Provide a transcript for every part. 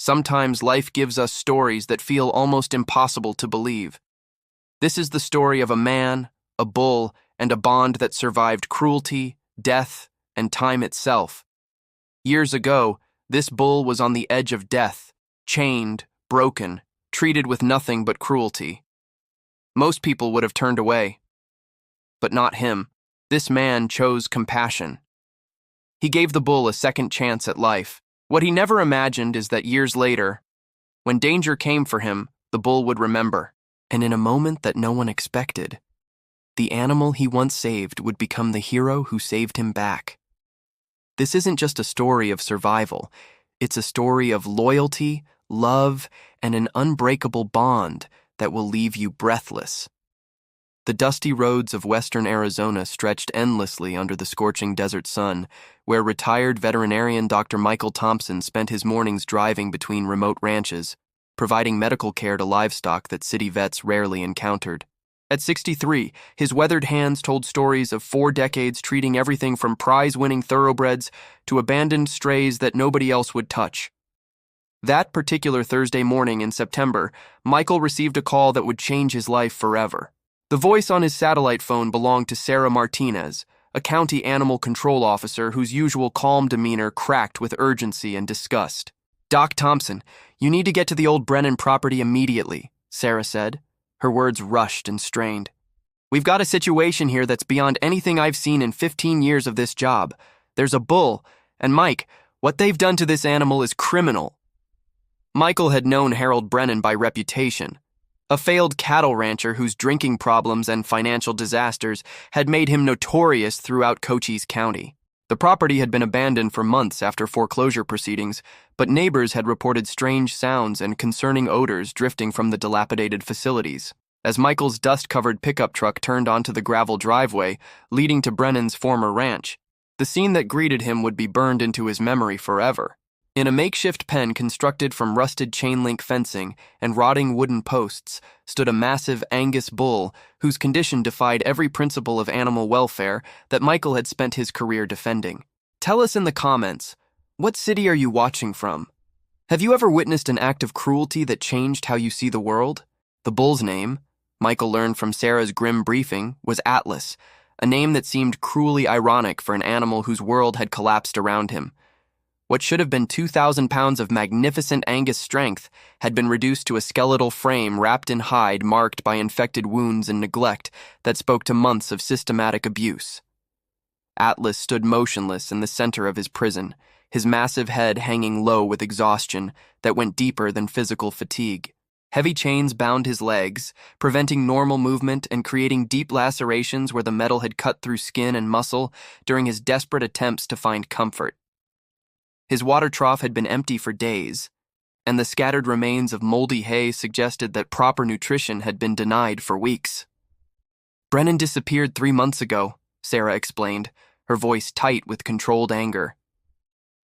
Sometimes life gives us stories that feel almost impossible to believe. This is the story of a man, a bull, and a bond that survived cruelty, death, and time itself. Years ago, this bull was on the edge of death, chained, broken, treated with nothing but cruelty. Most people would have turned away. But not him. This man chose compassion. He gave the bull a second chance at life. What he never imagined is that years later, when danger came for him, the bull would remember. And in a moment that no one expected, the animal he once saved would become the hero who saved him back. This isn't just a story of survival. It's a story of loyalty, love, and an unbreakable bond that will leave you breathless. The dusty roads of western Arizona stretched endlessly under the scorching desert sun, where retired veterinarian Dr. Michael Thompson spent his mornings driving between remote ranches, providing medical care to livestock that city vets rarely encountered. At 63, his weathered hands told stories of 4 decades treating everything from prize-winning thoroughbreds to abandoned strays that nobody else would touch. That particular Thursday morning in September, Michael received a call that would change his life forever. The voice on his satellite phone belonged to Sarah Martinez, a county animal control officer whose usual calm demeanor cracked with urgency and disgust. "Doc Thompson, you need to get to the old Brennan property immediately," Sarah said, her words rushed and strained. "We've got a situation here that's beyond anything I've seen in 15 years of this job. There's a bull, and Mike, what they've done to this animal is criminal." Michael had known Harold Brennan by reputation. A failed cattle rancher whose drinking problems and financial disasters had made him notorious throughout Cochise County. The property had been abandoned for months after foreclosure proceedings, but neighbors had reported strange sounds and concerning odors drifting from the dilapidated facilities. As Michael's dust-covered pickup truck turned onto the gravel driveway leading to Brennan's former ranch, the scene that greeted him would be burned into his memory forever. In a makeshift pen constructed from rusted chain-link fencing and rotting wooden posts stood a massive Angus bull whose condition defied every principle of animal welfare that Michael had spent his career defending. Tell us in the comments, what city are you watching from? Have you ever witnessed an act of cruelty that changed how you see the world? The bull's name, Michael learned from Sarah's grim briefing, was Atlas, a name that seemed cruelly ironic for an animal whose world had collapsed around him. What should have been 2,000 pounds of magnificent Angus strength had been reduced to a skeletal frame wrapped in hide marked by infected wounds and neglect that spoke to months of systematic abuse. Atlas stood motionless in the center of his prison, his massive head hanging low with exhaustion that went deeper than physical fatigue. Heavy chains bound his legs, preventing normal movement and creating deep lacerations where the metal had cut through skin and muscle during his desperate attempts to find comfort. His water trough had been empty for days, and the scattered remains of moldy hay suggested that proper nutrition had been denied for weeks. "Brennan disappeared 3 months ago," Sarah explained, her voice tight with controlled anger.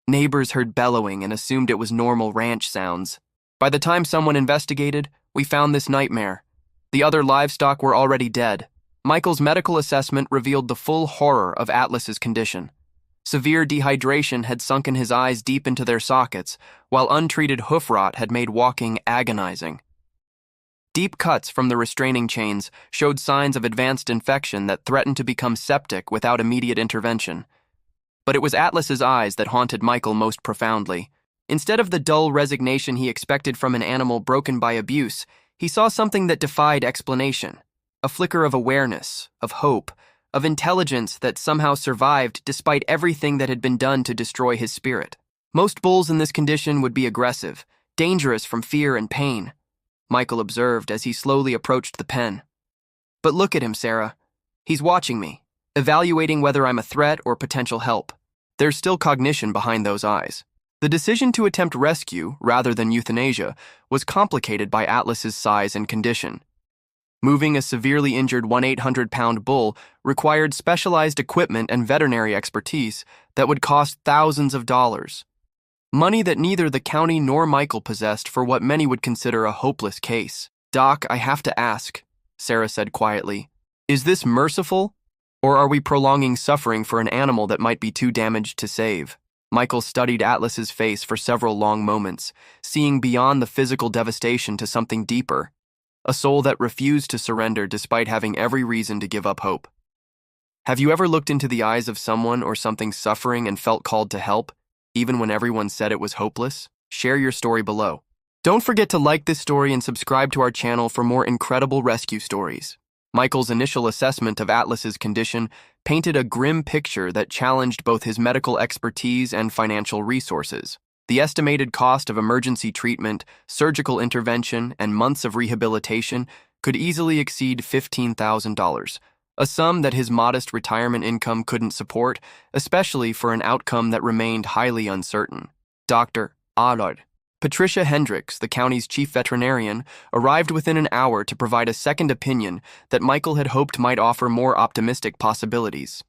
Neighbors heard bellowing and assumed it was normal ranch sounds. By the time someone investigated, we found this nightmare. The other livestock were already dead. Michael's medical assessment revealed the full horror of Atlas's condition. Severe dehydration had sunken his eyes deep into their sockets, while untreated hoof rot had made walking agonizing. Deep cuts from the restraining chains showed signs of advanced infection that threatened to become septic without immediate intervention. But it was Atlas's eyes that haunted Michael most profoundly. Instead of the dull resignation he expected from an animal broken by abuse, he saw something that defied explanation. A flicker of awareness, of hope, of intelligence that somehow survived despite everything that had been done to destroy his spirit. Most bulls in this condition would be aggressive, dangerous from fear and pain, Michael observed as he slowly approached the pen. But look at him, Sarah. He's watching me, evaluating whether I'm a threat or potential help. There's still cognition behind those eyes. The decision to attempt rescue, rather than euthanasia, was complicated by Atlas's size and condition. Moving a severely injured 1,800-pound bull required specialized equipment and veterinary expertise that would cost thousands of dollars. Money that neither the county nor Michael possessed for what many would consider a hopeless case. "Doc, I have to ask," Sarah said quietly. "Is this merciful, or are we prolonging suffering for an animal that might be too damaged to save?" Michael studied Atlas's face for several long moments, seeing beyond the physical devastation to something deeper, a soul that refused to surrender despite having every reason to give up hope. Have you ever looked into the eyes of someone or something suffering and felt called to help, even when everyone said it was hopeless? Share your story below. Don't forget to like this story and subscribe to our channel for more incredible rescue stories. Michael's initial assessment of Atlas's condition painted a grim picture that challenged both his medical expertise and financial resources. The estimated cost of emergency treatment, surgical intervention, and months of rehabilitation could easily exceed $15,000, a sum that his modest retirement income couldn't support, especially for an outcome that remained highly uncertain. Dr. Allard. Patricia Hendricks, the county's chief veterinarian, arrived within an hour to provide a second opinion that Michael had hoped might offer more optimistic possibilities.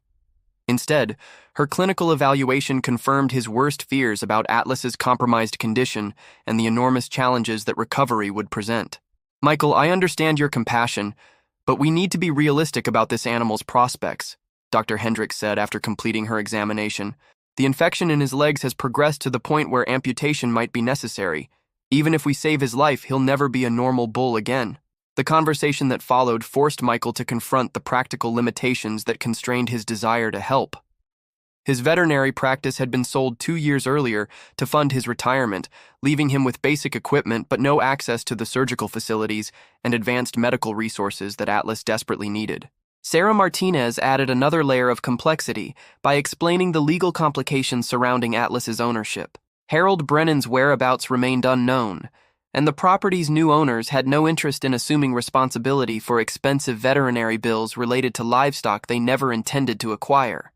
Instead, her clinical evaluation confirmed his worst fears about Atlas's compromised condition and the enormous challenges that recovery would present. "Michael, I understand your compassion, but we need to be realistic about this animal's prospects," Dr. Hendricks said after completing her examination. "The infection in his legs has progressed to the point where amputation might be necessary. Even if we save his life, he'll never be a normal bull again." The conversation that followed forced Michael to confront the practical limitations that constrained his desire to help. His veterinary practice had been sold 2 years earlier to fund his retirement, leaving him with basic equipment but no access to the surgical facilities and advanced medical resources that Atlas desperately needed. Sarah Martinez added another layer of complexity by explaining the legal complications surrounding Atlas's ownership. Harold Brennan's whereabouts remained unknown, and the property's new owners had no interest in assuming responsibility for expensive veterinary bills related to livestock they never intended to acquire.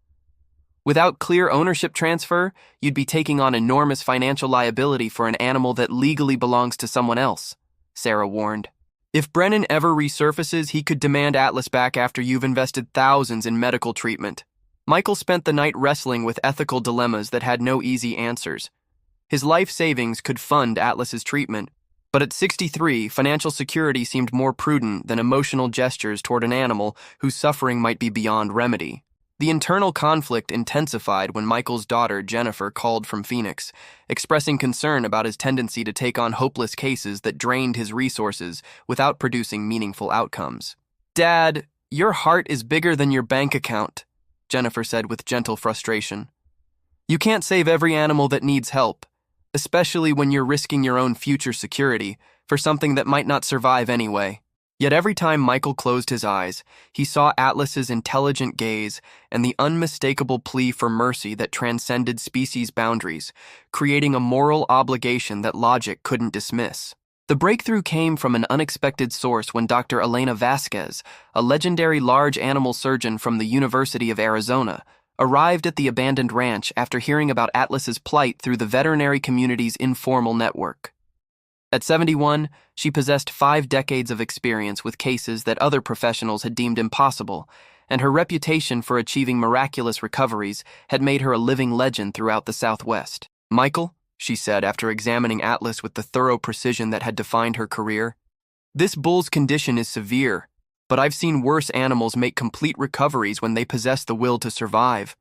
"Without clear ownership transfer, you'd be taking on enormous financial liability for an animal that legally belongs to someone else," Sarah warned. "If Brennan ever resurfaces, he could demand Atlas back after you've invested thousands in medical treatment." Michael spent the night wrestling with ethical dilemmas that had no easy answers. His life savings could fund Atlas's treatment, but at 63, financial security seemed more prudent than emotional gestures toward an animal whose suffering might be beyond remedy. The internal conflict intensified when Michael's daughter, Jennifer, called from Phoenix, expressing concern about his tendency to take on hopeless cases that drained his resources without producing meaningful outcomes. "Dad, your heart is bigger than your bank account," Jennifer said with gentle frustration. "You can't save every animal that needs help, especially when you're risking your own future security for something that might not survive anyway." Yet every time Michael closed his eyes, he saw Atlas's intelligent gaze and the unmistakable plea for mercy that transcended species boundaries, creating a moral obligation that logic couldn't dismiss. The breakthrough came from an unexpected source when Dr. Elena Vasquez, a legendary large animal surgeon from the University of Arizona, arrived at the abandoned ranch after hearing about Atlas's plight through the veterinary community's informal network. At 71, she possessed 5 decades of experience with cases that other professionals had deemed impossible, and her reputation for achieving miraculous recoveries had made her a living legend throughout the Southwest. "Michael," she said after examining Atlas with the thorough precision that had defined her career, "this bull's condition is severe, but I've seen worse animals make complete recoveries when they possess the will to survive.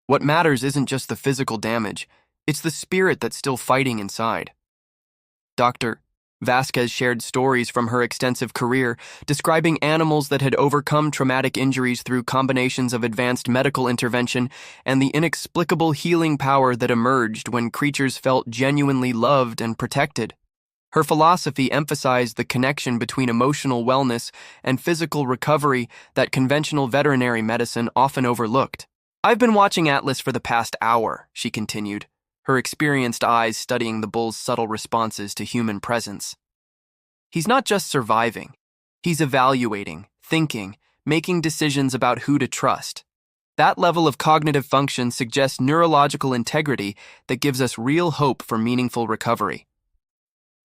What matters isn't just the physical damage, it's the spirit that's still fighting inside." Dr. Vasquez shared stories from her extensive career, describing animals that had overcome traumatic injuries through combinations of advanced medical intervention and the inexplicable healing power that emerged when creatures felt genuinely loved and protected. Her philosophy emphasized the connection between emotional wellness and physical recovery that conventional veterinary medicine often overlooked. "I've been watching Atlas for the past hour," she continued, her experienced eyes studying the bull's subtle responses to human presence. "He's not just surviving. He's evaluating, thinking, making decisions about who to trust. That level of cognitive function suggests neurological integrity that gives us real hope for meaningful recovery."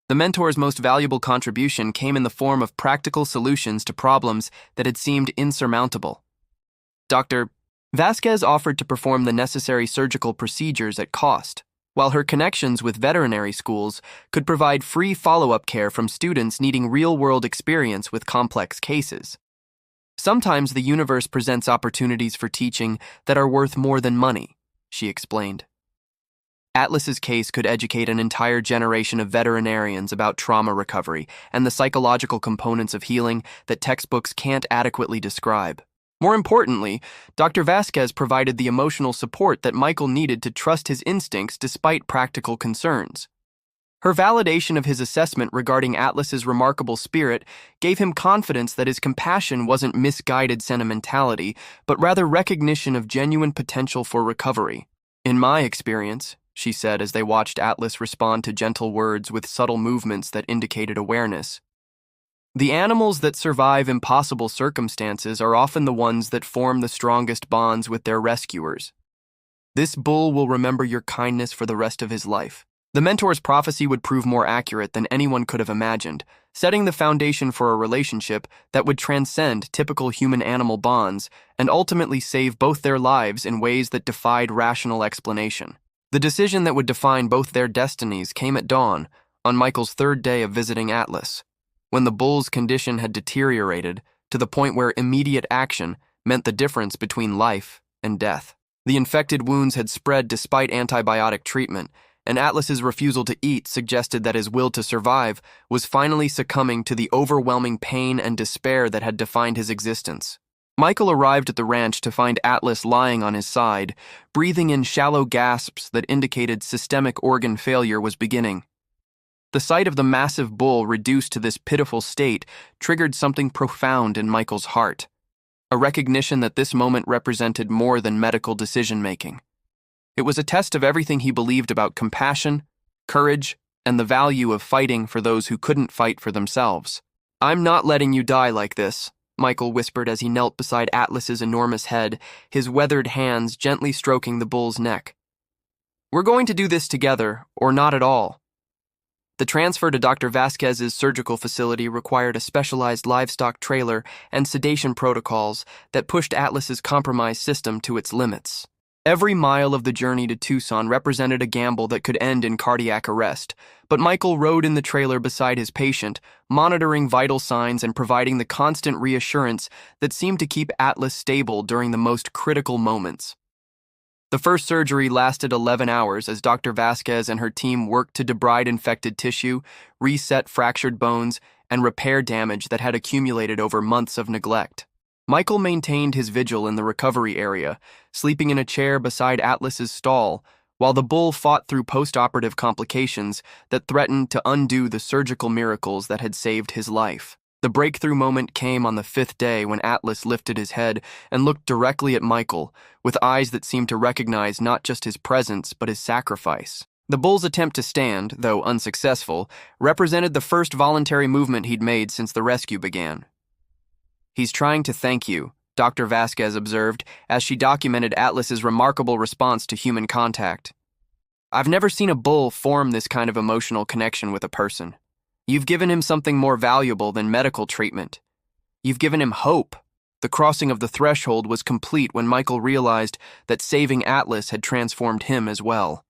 The mentor's most valuable contribution came in the form of practical solutions to problems that had seemed insurmountable. Dr. Vasquez offered to perform the necessary surgical procedures at cost, while her connections with veterinary schools could provide free follow-up care from students needing real-world experience with complex cases. "Sometimes the universe presents opportunities for teaching that are worth more than money," she explained. Atlas's case could educate an entire generation of veterinarians about trauma recovery and the psychological components of healing that textbooks can't adequately describe. More importantly, Dr. Vasquez provided the emotional support that Michael needed to trust his instincts despite practical concerns. Her validation of his assessment regarding Atlas's remarkable spirit gave him confidence that his compassion wasn't misguided sentimentality, but rather recognition of genuine potential for recovery. "In my experience," she said as they watched Atlas respond to gentle words with subtle movements that indicated awareness, "the animals that survive impossible circumstances are often the ones that form the strongest bonds with their rescuers. This bull will remember your kindness for the rest of his life." The mentor's prophecy would prove more accurate than anyone could have imagined, setting the foundation for a relationship that would transcend typical human-animal bonds and ultimately save both their lives in ways that defied rational explanation. The decision that would define both their destinies came at dawn, on Michael's third day of visiting Atlas, when the bull's condition had deteriorated to the point where immediate action meant the difference between life and death. The infected wounds had spread despite antibiotic treatment, and Atlas's refusal to eat suggested that his will to survive was finally succumbing to the overwhelming pain and despair that had defined his existence. Michael arrived at the ranch to find Atlas lying on his side, breathing in shallow gasps that indicated systemic organ failure was beginning. The sight of the massive bull reduced to this pitiful state triggered something profound in Michael's heart, a recognition that this moment represented more than medical decision-making. It was a test of everything he believed about compassion, courage, and the value of fighting for those who couldn't fight for themselves. "I'm not letting you die like this," Michael whispered as he knelt beside Atlas's enormous head, his weathered hands gently stroking the bull's neck. "We're going to do this together, or not at all." The transfer to Dr. Vasquez's surgical facility required a specialized livestock trailer and sedation protocols that pushed Atlas's compromised system to its limits. Every mile of the journey to Tucson represented a gamble that could end in cardiac arrest, but Michael rode in the trailer beside his patient, monitoring vital signs and providing the constant reassurance that seemed to keep Atlas stable during the most critical moments. The first surgery lasted 11 hours as Dr. Vasquez and her team worked to debride infected tissue, reset fractured bones, and repair damage that had accumulated over months of neglect. Michael maintained his vigil in the recovery area, sleeping in a chair beside Atlas's stall, while the bull fought through post-operative complications that threatened to undo the surgical miracles that had saved his life. The breakthrough moment came on the 5th day when Atlas lifted his head and looked directly at Michael, with eyes that seemed to recognize not just his presence but his sacrifice. The bull's attempt to stand, though unsuccessful, represented the first voluntary movement he'd made since the rescue began. "He's trying to thank you," Dr. Vasquez observed as she documented Atlas's remarkable response to human contact. "I've never seen a bull form this kind of emotional connection with a person. You've given him something more valuable than medical treatment. You've given him hope." The crossing of the threshold was complete when Michael realized that saving Atlas had transformed him as well.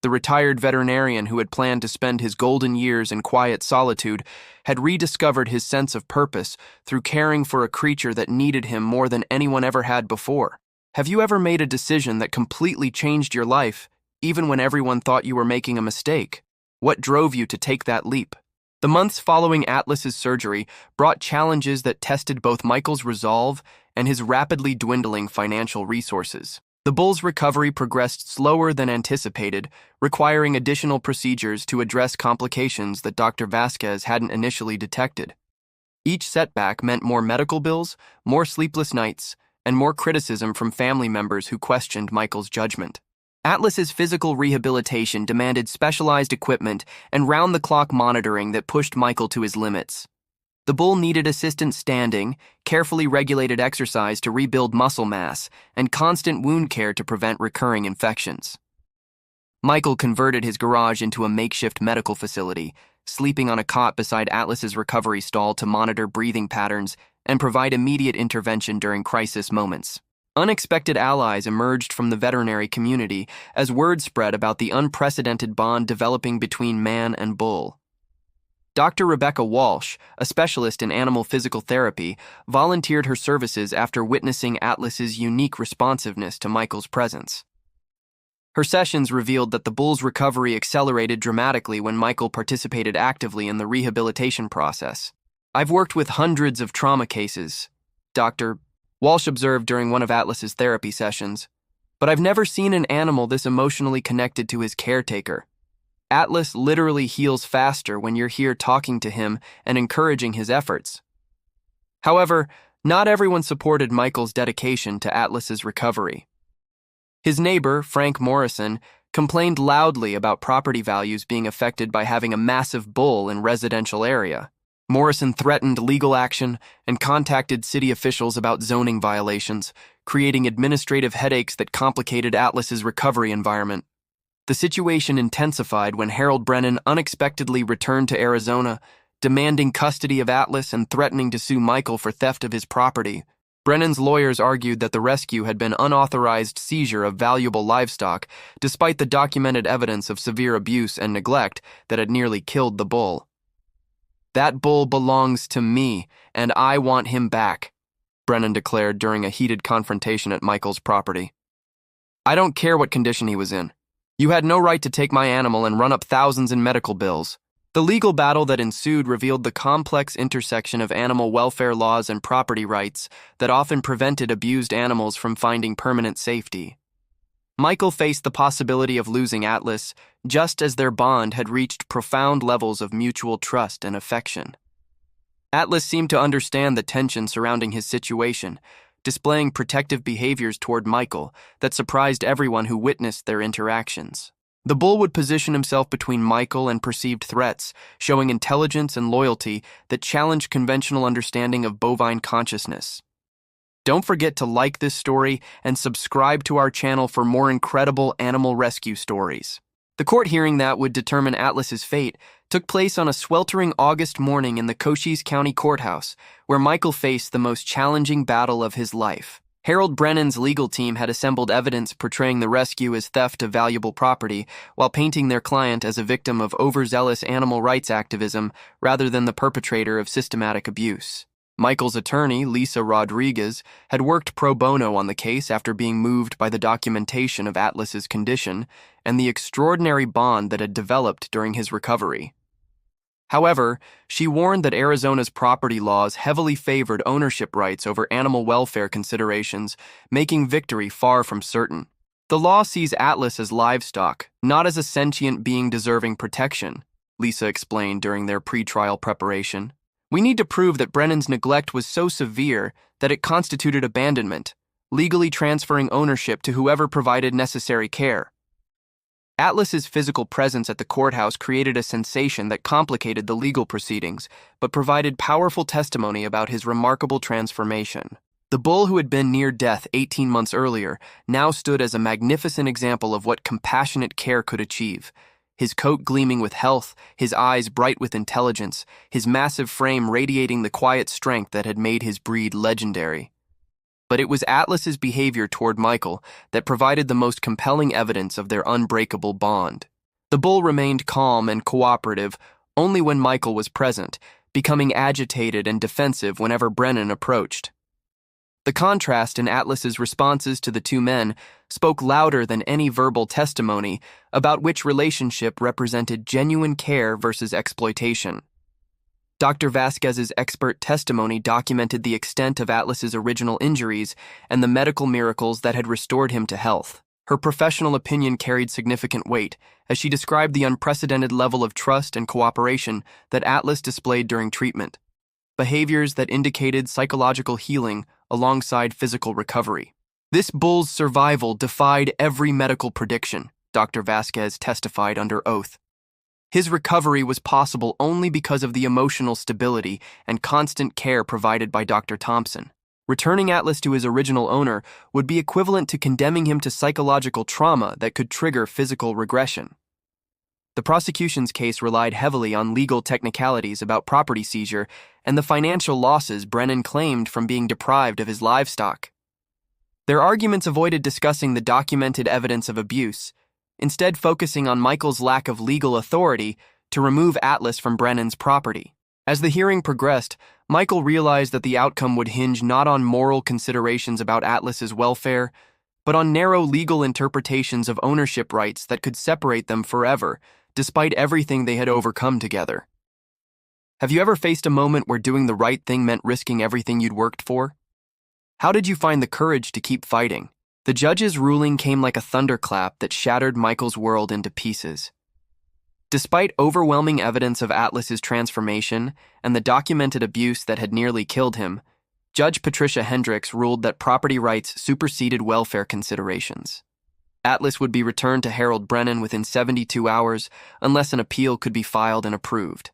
The retired veterinarian who had planned to spend his golden years in quiet solitude had rediscovered his sense of purpose through caring for a creature that needed him more than anyone ever had before. Have you ever made a decision that completely changed your life, even when everyone thought you were making a mistake? What drove you to take that leap? The months following Atlas's surgery brought challenges that tested both Michael's resolve and his rapidly dwindling financial resources. The bull's recovery progressed slower than anticipated, requiring additional procedures to address complications that Dr. Vasquez hadn't initially detected. Each setback meant more medical bills, more sleepless nights, and more criticism from family members who questioned Michael's judgment. Atlas's physical rehabilitation demanded specialized equipment and round-the-clock monitoring that pushed Michael to his limits. The bull needed assistance standing, carefully regulated exercise to rebuild muscle mass, and constant wound care to prevent recurring infections. Michael converted his garage into a makeshift medical facility, sleeping on a cot beside Atlas's recovery stall to monitor breathing patterns and provide immediate intervention during crisis moments. Unexpected allies emerged from the veterinary community as word spread about the unprecedented bond developing between man and bull. Dr. Rebecca Walsh, a specialist in animal physical therapy, volunteered her services after witnessing Atlas's unique responsiveness to Michael's presence. Her sessions revealed that the bull's recovery accelerated dramatically when Michael participated actively in the rehabilitation process. "I've worked with hundreds of trauma cases," Dr. Walsh observed during one of Atlas's therapy sessions, "but I've never seen an animal this emotionally connected to his caretaker. Atlas literally heals faster when you're here talking to him and encouraging his efforts." However, not everyone supported Michael's dedication to Atlas's recovery. His neighbor, Frank Morrison, complained loudly about property values being affected by having a massive bull in residential area. Morrison threatened legal action and contacted city officials about zoning violations, creating administrative headaches that complicated Atlas's recovery environment. The situation intensified when Harold Brennan unexpectedly returned to Arizona, demanding custody of Atlas and threatening to sue Michael for theft of his property. Brennan's lawyers argued that the rescue had been unauthorized seizure of valuable livestock, despite the documented evidence of severe abuse and neglect that had nearly killed the bull. "That bull belongs to me, and I want him back," Brennan declared during a heated confrontation at Michael's property. "I don't care what condition he was in. You had no right to take my animal and run up thousands in medical bills." The legal battle that ensued revealed the complex intersection of animal welfare laws and property rights that often prevented abused animals from finding permanent safety. Michael faced the possibility of losing Atlas just as their bond had reached profound levels of mutual trust and affection. Atlas seemed to understand the tension surrounding his situation, displaying protective behaviors toward Michael that surprised everyone who witnessed their interactions. The bull would position himself between Michael and perceived threats, showing intelligence and loyalty that challenged conventional understanding of bovine consciousness. Don't forget to like this story and subscribe to our channel for more incredible animal rescue stories. The court hearing that would determine Atlas's fate took place on a sweltering August morning in the Cochise County Courthouse, where Michael faced the most challenging battle of his life. Harold Brennan's legal team had assembled evidence portraying the rescue as theft of valuable property, while painting their client as a victim of overzealous animal rights activism rather than the perpetrator of systematic abuse. Michael's attorney, Lisa Rodriguez, had worked pro bono on the case after being moved by the documentation of Atlas's condition and the extraordinary bond that had developed during his recovery. However, she warned that Arizona's property laws heavily favored ownership rights over animal welfare considerations, making victory far from certain. "The law sees Atlas as livestock, not as a sentient being deserving protection," Lisa explained during their pretrial preparation. "We need to prove that Brennan's neglect was so severe that it constituted abandonment, legally transferring ownership to whoever provided necessary care." Atlas's physical presence at the courthouse created a sensation that complicated the legal proceedings, but provided powerful testimony about his remarkable transformation. The bull who had been near death 18 months earlier now stood as a magnificent example of what compassionate care could achieve. His coat gleaming with health, his eyes bright with intelligence, his massive frame radiating the quiet strength that had made his breed legendary. But it was Atlas's behavior toward Michael that provided the most compelling evidence of their unbreakable bond. The bull remained calm and cooperative only when Michael was present, becoming agitated and defensive whenever Brennan approached. The contrast in Atlas's responses to the two men spoke louder than any verbal testimony about which relationship represented genuine care versus exploitation. Dr. Vasquez's expert testimony documented the extent of Atlas's original injuries and the medical miracles that had restored him to health. Her professional opinion carried significant weight, as she described the unprecedented level of trust and cooperation that Atlas displayed during treatment, behaviors that indicated psychological healing alongside physical recovery. "This bull's survival defied every medical prediction," Dr. Vasquez testified under oath. "His recovery was possible only because of the emotional stability and constant care provided by Dr. Thompson. Returning Atlas to his original owner would be equivalent to condemning him to psychological trauma that could trigger physical regression." The prosecution's case relied heavily on legal technicalities about property seizure and the financial losses Brennan claimed from being deprived of his livestock. Their arguments avoided discussing the documented evidence of abuse, instead focusing on Michael's lack of legal authority to remove Atlas from Brennan's property. As the hearing progressed, Michael realized that the outcome would hinge not on moral considerations about Atlas's welfare, but on narrow legal interpretations of ownership rights that could separate them forever, despite everything they had overcome together. Have you ever faced a moment where doing the right thing meant risking everything you'd worked for? How did you find the courage to keep fighting? The judge's ruling came like a thunderclap that shattered Michael's world into pieces. Despite overwhelming evidence of Atlas's transformation and the documented abuse that had nearly killed him, Judge Patricia Hendricks ruled that property rights superseded welfare considerations. Atlas would be returned to Harold Brennan within 72 hours unless an appeal could be filed and approved.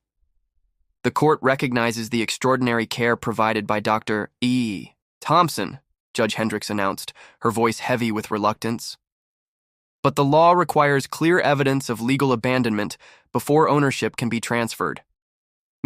The court recognizes the extraordinary care provided by Dr. E. Thompson, Judge Hendricks announced, her voice heavy with reluctance. But the law requires clear evidence of legal abandonment before ownership can be transferred.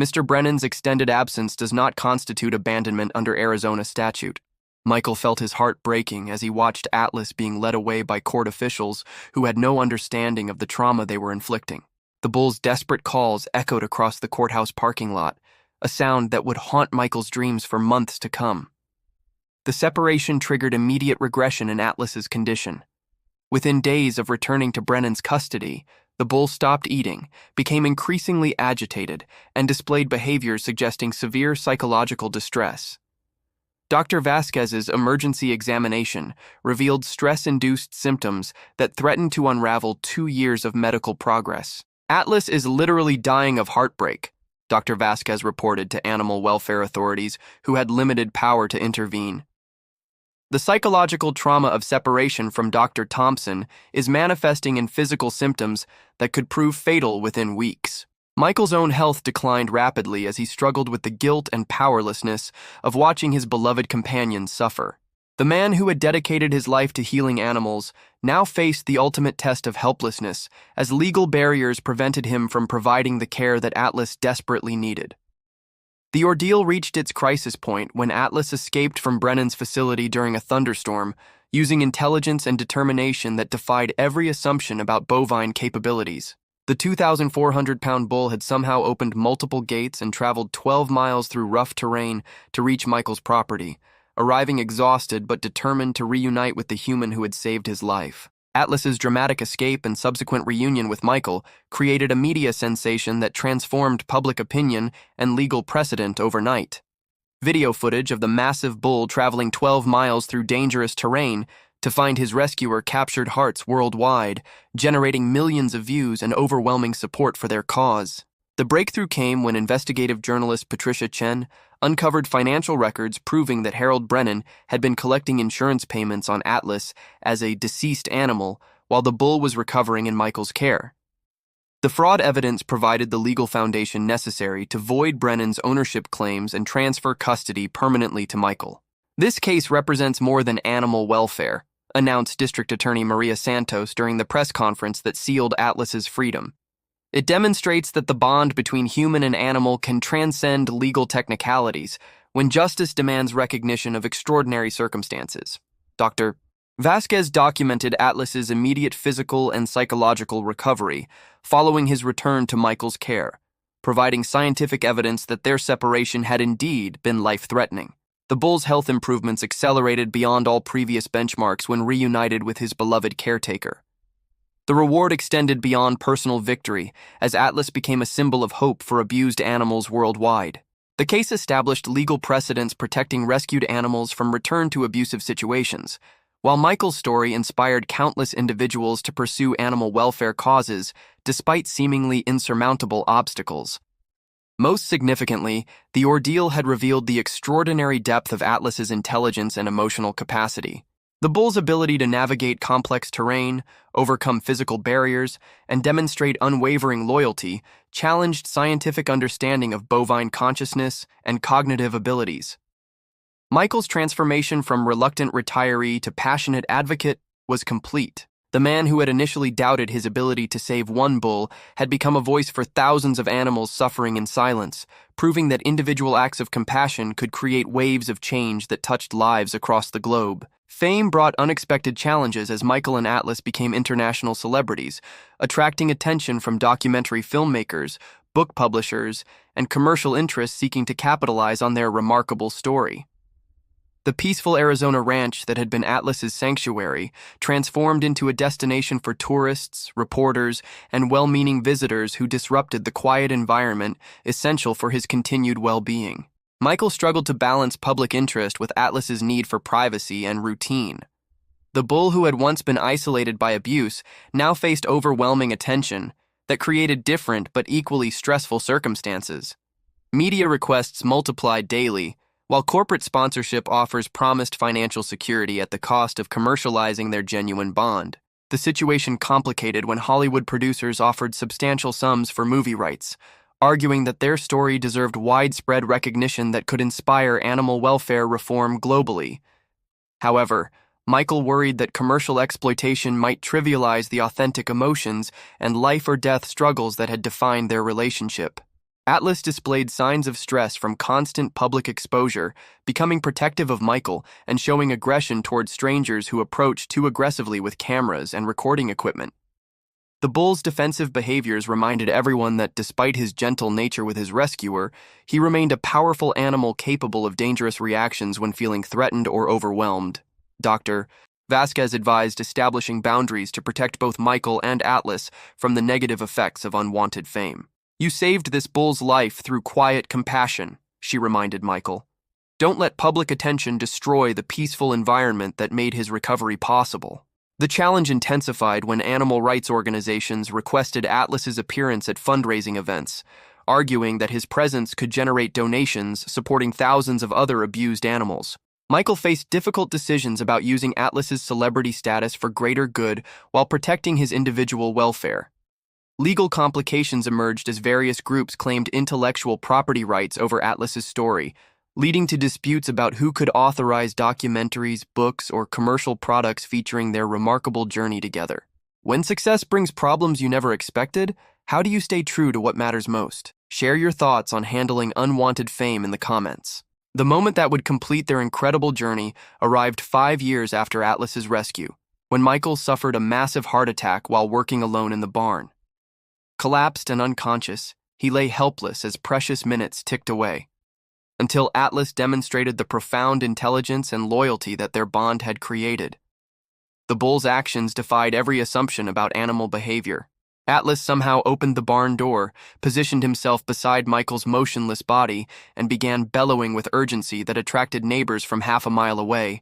Mr. Brennan's extended absence does not constitute abandonment under Arizona statute. Michael felt his heart breaking as he watched Atlas being led away by court officials who had no understanding of the trauma they were inflicting. The bull's desperate calls echoed across the courthouse parking lot, a sound that would haunt Michael's dreams for months to come. The separation triggered immediate regression in Atlas's condition. Within days of returning to Brennan's custody, the bull stopped eating, became increasingly agitated, and displayed behaviors suggesting severe psychological distress. Dr. Vasquez's emergency examination revealed stress-induced symptoms that threatened to unravel 2 years of medical progress. Atlas is literally dying of heartbreak, Dr. Vasquez reported to animal welfare authorities who had limited power to intervene. The psychological trauma of separation from Dr. Thompson is manifesting in physical symptoms that could prove fatal within weeks. Michael's own health declined rapidly as he struggled with the guilt and powerlessness of watching his beloved companion suffer. The man who had dedicated his life to healing animals now faced the ultimate test of helplessness as legal barriers prevented him from providing the care that Atlas desperately needed. The ordeal reached its crisis point when Atlas escaped from Brennan's facility during a thunderstorm, using intelligence and determination that defied every assumption about bovine capabilities. The 2,400-pound bull had somehow opened multiple gates and traveled 12 miles through rough terrain to reach Michael's property, arriving exhausted but determined to reunite with the human who had saved his life. Atlas's dramatic escape and subsequent reunion with Michael created a media sensation that transformed public opinion and legal precedent overnight. Video footage of the massive bull traveling 12 miles through dangerous terrain to find his rescuer captured hearts worldwide, generating millions of views and overwhelming support for their cause. The breakthrough came when investigative journalist Patricia Chen uncovered financial records proving that Harold Brennan had been collecting insurance payments on Atlas as a deceased animal while the bull was recovering in Michael's care. The fraud evidence provided the legal foundation necessary to void Brennan's ownership claims and transfer custody permanently to Michael. This case represents more than animal welfare, announced District Attorney Maria Santos during the press conference that sealed Atlas's freedom. It demonstrates that the bond between human and animal can transcend legal technicalities when justice demands recognition of extraordinary circumstances. Dr. Vasquez documented Atlas's immediate physical and psychological recovery following his return to Michael's care, providing scientific evidence that their separation had indeed been life-threatening. The bull's health improvements accelerated beyond all previous benchmarks when reunited with his beloved caretaker. The reward extended beyond personal victory as Atlas became a symbol of hope for abused animals worldwide. The case established legal precedents protecting rescued animals from return to abusive situations, while Michael's story inspired countless individuals to pursue animal welfare causes despite seemingly insurmountable obstacles. Most significantly, the ordeal had revealed the extraordinary depth of Atlas's intelligence and emotional capacity. The bull's ability to navigate complex terrain, overcome physical barriers, and demonstrate unwavering loyalty challenged scientific understanding of bovine consciousness and cognitive abilities. Michael's transformation from reluctant retiree to passionate advocate was complete. The man who had initially doubted his ability to save one bull had become a voice for thousands of animals suffering in silence, proving that individual acts of compassion could create waves of change that touched lives across the globe. Fame brought unexpected challenges as Michael and Atlas became international celebrities, attracting attention from documentary filmmakers, book publishers, and commercial interests seeking to capitalize on their remarkable story. The peaceful Arizona ranch that had been Atlas's sanctuary transformed into a destination for tourists, reporters, and well-meaning visitors who disrupted the quiet environment essential for his continued well-being. Michael struggled to balance public interest with Atlas's need for privacy and routine. The bull who had once been isolated by abuse now faced overwhelming attention that created different but equally stressful circumstances. Media requests multiplied daily, while corporate sponsorship offers promised financial security at the cost of commercializing their genuine bond. The situation complicated when Hollywood producers offered substantial sums for movie rights, arguing that their story deserved widespread recognition that could inspire animal welfare reform globally. However, Michael worried that commercial exploitation might trivialize the authentic emotions and life-or-death struggles that had defined their relationship. Atlas displayed signs of stress from constant public exposure, becoming protective of Michael and showing aggression toward strangers who approached too aggressively with cameras and recording equipment. The bull's defensive behaviors reminded everyone that despite his gentle nature with his rescuer, he remained a powerful animal capable of dangerous reactions when feeling threatened or overwhelmed. Dr. Vasquez advised establishing boundaries to protect both Michael and Atlas from the negative effects of unwanted fame. "You saved this bull's life through quiet compassion," she reminded Michael. "Don't let public attention destroy the peaceful environment that made his recovery possible." The challenge intensified when animal rights organizations requested Atlas's appearance at fundraising events, arguing that his presence could generate donations supporting thousands of other abused animals. Michael faced difficult decisions about using Atlas's celebrity status for greater good while protecting his individual welfare. Legal complications emerged as various groups claimed intellectual property rights over Atlas's story, leading to disputes about who could authorize documentaries, books, or commercial products featuring their remarkable journey together. When success brings problems you never expected, how do you stay true to what matters most? Share your thoughts on handling unwanted fame in the comments. The moment that would complete their incredible journey arrived 5 years after Atlas's rescue, when Michael suffered a massive heart attack while working alone in the barn. Collapsed and unconscious, he lay helpless as precious minutes ticked away, until Atlas demonstrated the profound intelligence and loyalty that their bond had created. The bull's actions defied every assumption about animal behavior. Atlas somehow opened the barn door, positioned himself beside Michael's motionless body, and began bellowing with urgency that attracted neighbors from half a mile away.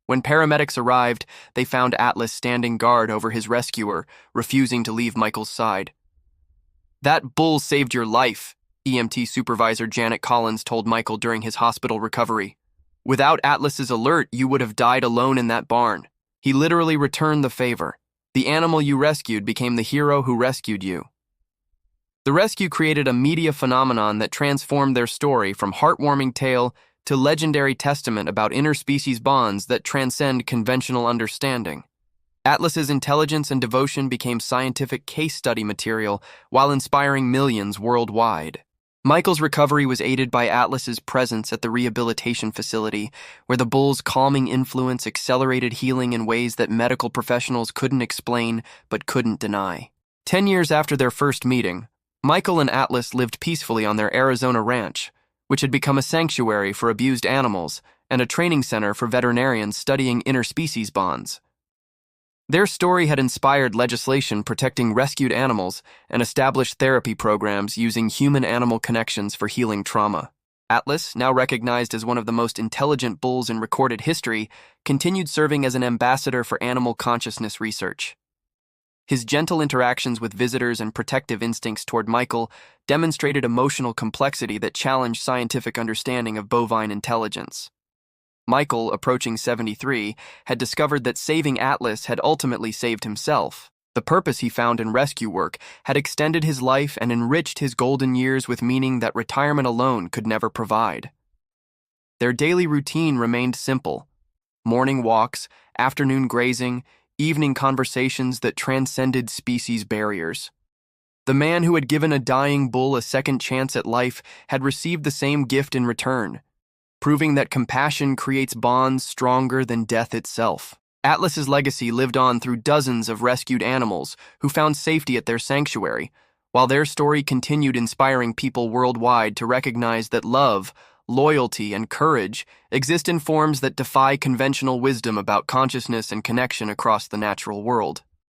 When paramedics arrived, they found Atlas standing guard over his rescuer, refusing to leave Michael's side. "That bull saved your life," EMT supervisor Janet Collins told Michael during his hospital recovery. "Without Atlas's alert, you would have died alone in that barn. He literally returned the favor. The animal you rescued became the hero who rescued you." The rescue created a media phenomenon that transformed their story from heartwarming tale to legendary testament about interspecies bonds that transcend conventional understanding. Atlas's intelligence and devotion became scientific case study material while inspiring millions worldwide. Michael's recovery was aided by Atlas's presence at the rehabilitation facility, where the bull's calming influence accelerated healing in ways that medical professionals couldn't explain but couldn't deny. 10 years after their first meeting, Michael and Atlas lived peacefully on their Arizona ranch, which had become a sanctuary for abused animals and a training center for veterinarians studying interspecies bonds. Their story had inspired legislation protecting rescued animals and established therapy programs using human-animal connections for healing trauma. Atlas, now recognized as one of the most intelligent bulls in recorded history, continued serving as an ambassador for animal consciousness research. His gentle interactions with visitors and protective instincts toward Michael demonstrated emotional complexity that challenged scientific understanding of bovine intelligence. Michael, approaching 73, had discovered that saving Atlas had ultimately saved himself. The purpose he found in rescue work had extended his life and enriched his golden years with meaning that retirement alone could never provide. Their daily routine remained simple: morning walks, afternoon grazing, evening conversations that transcended species barriers. The man who had given a dying bull a second chance at life had received the same gift in return, proving that compassion creates bonds stronger than death itself. Atlas's legacy lived on through dozens of rescued animals who found safety at their sanctuary, while their story continued inspiring people worldwide to recognize that love, loyalty, and courage exist in forms that defy conventional wisdom about consciousness and connection across the natural world.